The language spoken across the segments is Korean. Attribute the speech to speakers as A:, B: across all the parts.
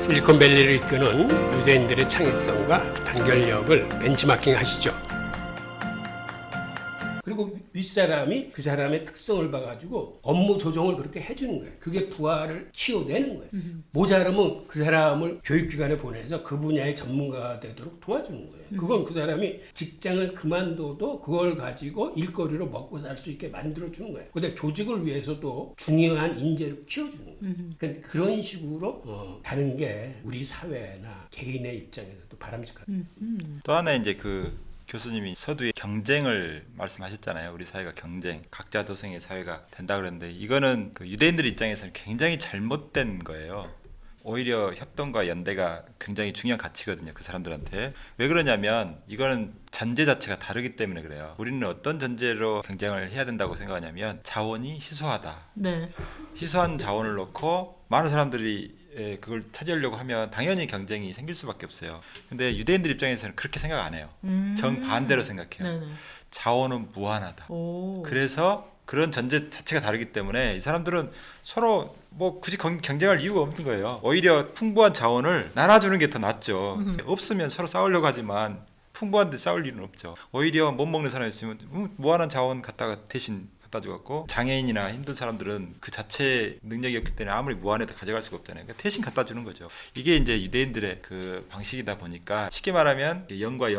A: 실리콘밸리를 이끄는 유대인들의 창의성과 단결력을 벤치마킹 하시죠. 그리고 윗사람이 그 사람의 특성을 봐가지고 업무 조정을 그렇게 해주는 거예요. 그게 부하를 키워내는 거예요. 모자라면 그 사람을 교육기관에 보내서 그 분야의 전문가가 되도록 도와주는 거예요. 그건 그 사람이 직장을 그만둬도 그걸 가지고 일거리로 먹고 살 수 있게 만들어주는 거예요. 근데 조직을 위해서도 중요한 인재를 키워주는 거예요. 그러니까 그런 식으로 가는 게 우리 사회나 개인의 입장에서도 바람직하다.
B: 또 하나 이제 그 교수님이 서두에 경쟁을 말씀하셨잖아요. 우리 사회가 경쟁, 각자 도생의 사회가 된다 그랬는데 이거는 그 유대인들 입장에서는 굉장히 잘못된 거예요. 오히려 협동과 연대가 굉장히 중요한 가치거든요. 그 사람들한테. 왜 그러냐면 이거는 전제 자체가 다르기 때문에 그래요. 우리는 어떤 전제로 경쟁을 해야 된다고 생각하냐면 자원이 희소하다.
C: 네.
B: 희소한 자원을 놓고 많은 사람들이 그걸 차지하려고 하면 당연히 경쟁이 생길 수밖에 없어요. 근데 유대인들 입장에서는 그렇게 생각 안 해요. 정반대로 생각해요.
C: 네네.
B: 자원은 무한하다.
C: 오.
B: 그래서 그런 전제 자체가 다르기 때문에 이 사람들은 서로 뭐 굳이 경쟁할 이유가 없는 거예요. 오히려 풍부한 자원을 나눠주는 게 더 낫죠. 없으면 서로 싸우려고 하지만 풍부한데 싸울 일은 없죠. 오히려 못 먹는 사람이 있으면 무한한 자원 갖다가 대신 갖다 줘갖고 장애인이나 힘든 사람들은 그 자체 능력이 없기 때문에 아무리 무한해도 가져갈 수가 없잖아요. 그러니까 대신 갖다 주는 거죠. 이게 이제 유대인들의 그 방식이다 보니까 쉽게 말하면 영과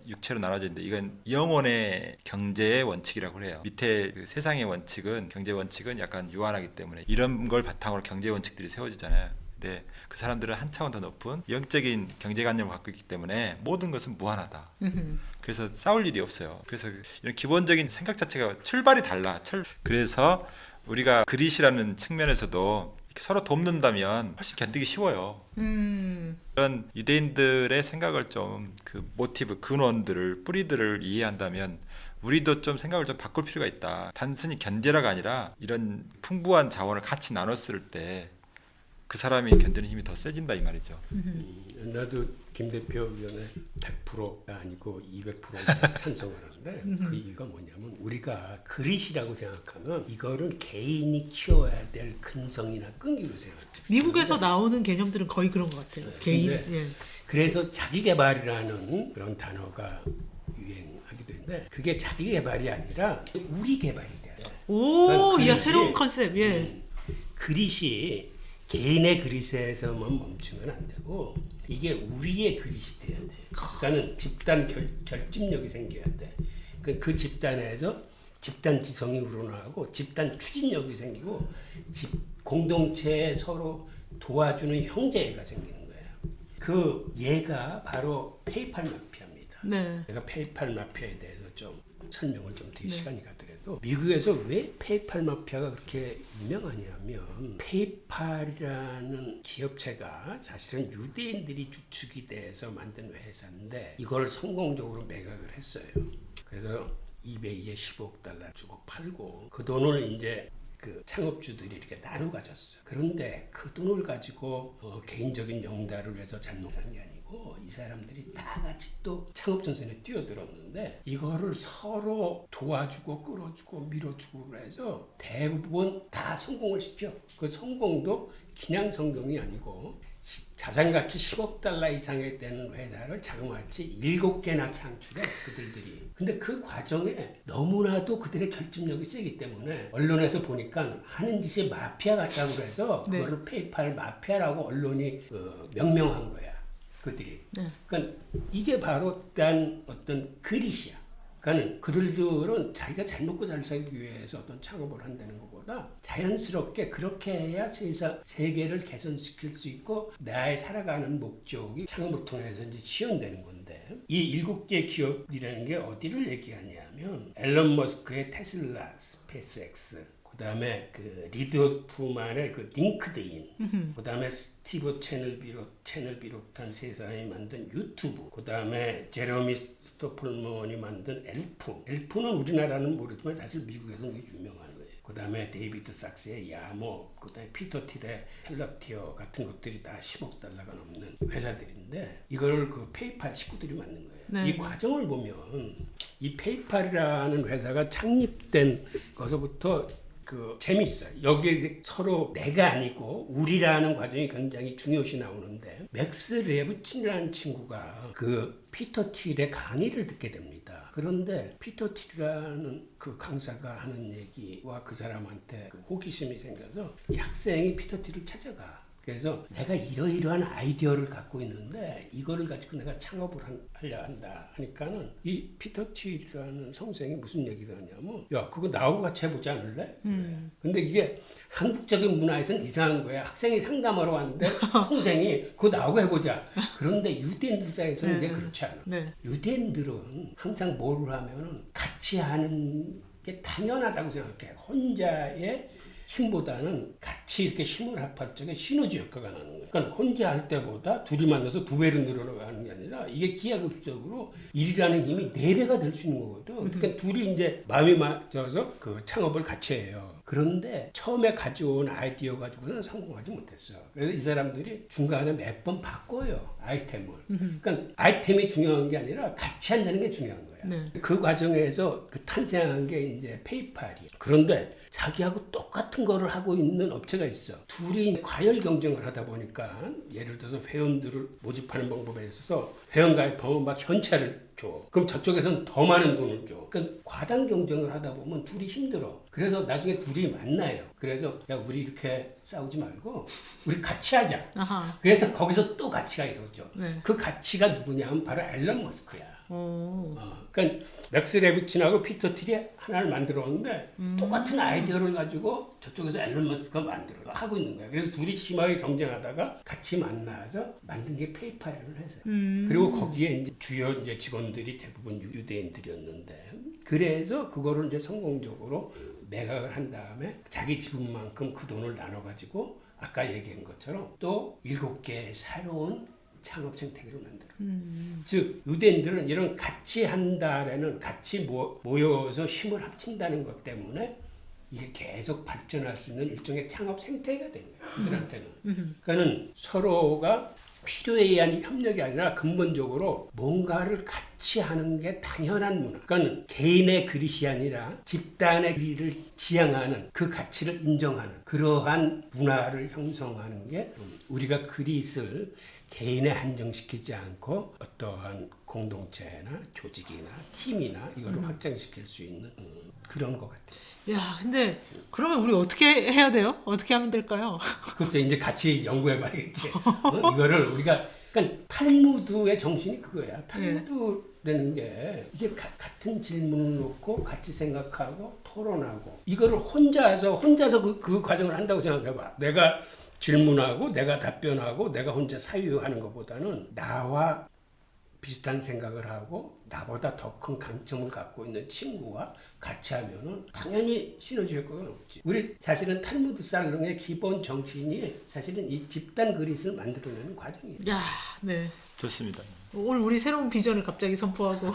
B: 육체로 나눠져 있는데 이건 영혼의 경제의 원칙이라고 해요. 밑에 그 세상의 원칙은 경제 원칙은 약간 유한하기 때문에 이런 걸 바탕으로 경제 원칙들이 세워지잖아요. 근데 그 사람들은 한 차원 더 높은 영적인 경제관념을 갖고 있기 때문에 모든 것은 무한하다. 그래서 싸울 일이 없어요. 그래서 이런 기본적인 생각 자체가 출발이 달라. 그래서 우리가 그릿이라는 측면에서도 이렇게 서로 돕는다면 훨씬 견디기 쉬워요. 그런 유대인들의 생각을 좀 그 모티브, 근원들을, 뿌리들을 이해한다면 우리도 좀 생각을 좀 바꿀 필요가 있다. 단순히 견제라가 아니라 이런 풍부한 자원을 같이 나눴을 때 그 사람이 견디는 힘이 더 세진다 이 말이죠.
A: 나도 김 대표 의견에 100%가 아니고 200% 찬성하는데 그 이유가 뭐냐면 우리가 그릿이라고 생각하면 이거는 개인이 키워야 될 근성이나 끈기로 생각해요.
C: 미국에서 나오는 개념들은 거의 그런 것 같아요. 개인. 예.
A: 그래서 자기개발이라는 그런 단어가 유행하기도 했는데 그게 자기개발이 아니라 우리 개발이 돼요.
C: 오,
A: 그러니까
C: 야 새로운 컨셉. 예.
A: 그릿이 개인의 그릿에서만 멈추면 안 되고 이게 우리의 그릿이 돼야 돼. 그러니까는 집단 결집력이 생겨야 돼. 그 집단에서 집단 지성이 우러나고 집단 추진력이 생기고 공동체에 서로 도와주는 형제가 생기는 거예요. 그 예가 바로 페이팔 마피아입니다.
C: 네.
A: 제가 페이팔 마피아에 대해서 좀 설명을 좀 드릴 시간이 가더라도 미국에서 왜 페이팔 마피아가 그렇게 유명하냐면 페이팔이라는 기업체가 사실은 유대인들이 주축이 돼서 만든 회사인데 이걸 성공적으로 매각을 했어요. 그래서 이베이에 15억 달러 주고 팔고 그 돈을 이제 그 창업주들이 이렇게 나눠 가졌어요. 그런데 그 돈을 가지고 개인적인 영달을 위해서 잘못한 게 아니고 이 사람들이 다 같이 또 창업 전선에 뛰어들었는데 이거를 서로 도와주고 끌어주고 밀어주고 그래서 대부분 다 성공을 시켜. 그 성공도 그냥 성공이 아니고 자산가치 10억 달러 이상에 되는 회사를 자그마치 7개나 창출해 그들이. 근데 그 과정에 너무나도 그들의 결집력이 세기 때문에 언론에서 보니까 하는 짓이 마피아 같다고 그래서
C: 네.
A: 그거를 페이팔 마피아라고 언론이 명명한 거야. 그들이.
C: 네.
A: 그러니까 이게 바로 어떤 그릿이야. 그러니까 그들은 자기가 잘 먹고 잘 살기 위해서 어떤 창업을 한다는 것보다 자연스럽게 그렇게 해야 세계를 개선시킬 수 있고 나의 살아가는 목적이 창업을 통해서 이제 지연되는 건데 이 7개 기업이라는 게 어디를 얘기하냐면 앨런 머스크의 테슬라, 스페이스X 그 다음에 그 리드 호프만의 그 링크드인, 그 다음에 스티브 채널 비롯한 세상이 만든 유튜브, 그 다음에 제러미 스토플먼이 만든 엘프는 우리나라는 모르지만 사실 미국에서는 유명한 거예요. 그 다음에 데이비드 sak스의 야모, 그 다음에 피터 틸의 펠러티어 같은 것들이 다 10억 달러가 넘는 회사들인데 이걸 그 페이팔 식구들이 만든 거예요.
C: 네.
A: 이 과정을 보면 이 페이팔이라는 회사가 창립된 것부터 재밌어요. 여기에 이제 서로 내가 아니고 우리라는 과정이 굉장히 중요시 나오는데 맥스 레브친이라는 친구가 그 피터 틸의 강의를 듣게 됩니다. 그런데 피터 틸이라는 그 강사가 하는 얘기와 그 사람한테 그 호기심이 생겨서 이 학생이 피터 틸을 찾아가. 그래서 내가 이러이러한 아이디어를 갖고 있는데 이거를 가지고 내가 창업을 하려 한다 하니까는 이 피터 틸이라는 선생이 무슨 얘기를 하냐면 야 그거 나하고 같이 해보지 않을래? 근데 이게 한국적인 문화에서는 이상한 거야. 학생이 상담하러 왔는데 선생이 그거 나하고 해보자. 그런데 유대인들 사이에서는 이게 그렇지 않아.
C: 네.
A: 유대인들은 항상 뭘 하면은 같이 하는 게 당연하다고 생각해. 혼자의 힘보다는 같이 이렇게 힘을 합할 적에 시너지 효과가 나는 거예요. 그러니까 혼자 할 때보다 둘이 만나서 2배로 늘어나가는 게 아니라 이게 기하급수적으로 일이라는 힘이 4배가 될 수 있는 거거든. 그러니까 둘이 이제 마음이 맞아서 그 창업을 같이 해요. 그런데 처음에 가져온 아이디어 가지고는 성공하지 못했어. 그래서 이 사람들이 중간에 몇 번 바꿔요. 아이템을. 그러니까 아이템이 중요한 게 아니라 같이 한다는 게 중요한 거야.
C: 네.
A: 그 과정에서 그 탄생한 게 이제 페이팔이에요. 그런데 자기하고 똑같은 거를 하고 있는 업체가 있어. 둘이 과열 경쟁을 하다 보니까 예를 들어서 회원들을 모집하는 방법에 있어서 회원 가입하면 막 현찰을 줘. 그럼 저쪽에서는 더 많은 돈을 줘. 그러니까 과당 경쟁을 하다 보면 둘이 힘들어. 그래서 나중에 둘이 만나요. 그래서 야 우리 이렇게 싸우지 말고 우리 같이 하자.
C: 아하.
A: 그래서 거기서 또 가치가 이루어져.
C: 네.
A: 그 가치가 누구냐면 바로 앨런 머스크야.
C: 오.
A: 그러니까 맥스 레비친하고 피터 틸이 하나를 만들었는데 똑같은 아이디어를 가지고 저쪽에서 앨런 머스크가 만들어 하고 있는 거야. 그래서 둘이 심하게 경쟁하다가 같이 만나서 만든 게 페이팔이라는 회사야. 그리고 거기에 이제 주요 이제 직원들이 대부분 유대인들이었는데 그래서 그거를 이제 성공적으로 매각을 한 다음에 자기 지분만큼 그 돈을 나눠 가지고 아까 얘기한 것처럼 또 7개의 새로운 창업 생태계를 만들어. 즉 유대인들은 이런 같이 한다라는 같이 모여서 힘을 합친다는 것 때문에 이게 계속 발전할 수 있는 일종의 창업 생태계가 된 거예요. 그들한테는. 그러니까는 서로가 필요에 의한 협력이 아니라 근본적으로 뭔가를 같이 하는 게 당연한 문화. 그러니까 개인의 그릇이 아니라 집단의 그릇을 지향하는 그 가치를 인정하는 그러한 문화를 형성하는 게 우리가 그릇을 개인에 한정시키지 않고 어떠한 공동체나 조직이나 팀이나 이거를 확장시킬 수 있는 그런 것 같아요.
C: 야, 근데 그러면 우리 어떻게 해야 돼요? 어떻게 하면 될까요?
A: 글쎄 이제 같이 연구해봐야겠지. 이거를 우리가 그러니까 탈무드의 정신이 그거야. 탈무드라는 게 이게 같은 질문을 놓고 같이 생각하고 토론하고 이거를 혼자서 그 과정을 한다고 생각해봐. 내가 질문하고 내가 답변하고 내가 혼자 사유하는 것보다는 나와 비슷한 생각을 하고 나보다 더 큰 강점을 갖고 있는 친구와 같이 하면은 당연히 시너지 효과가 높지. 우리 사실은 탈무드 살롱의 기본 정신이 사실은 이 집단 그릿을 만들어내는 과정이에요.
C: 야, 네.
B: 좋습니다.
C: 오늘 우리 새로운 비전을 갑자기 선포하고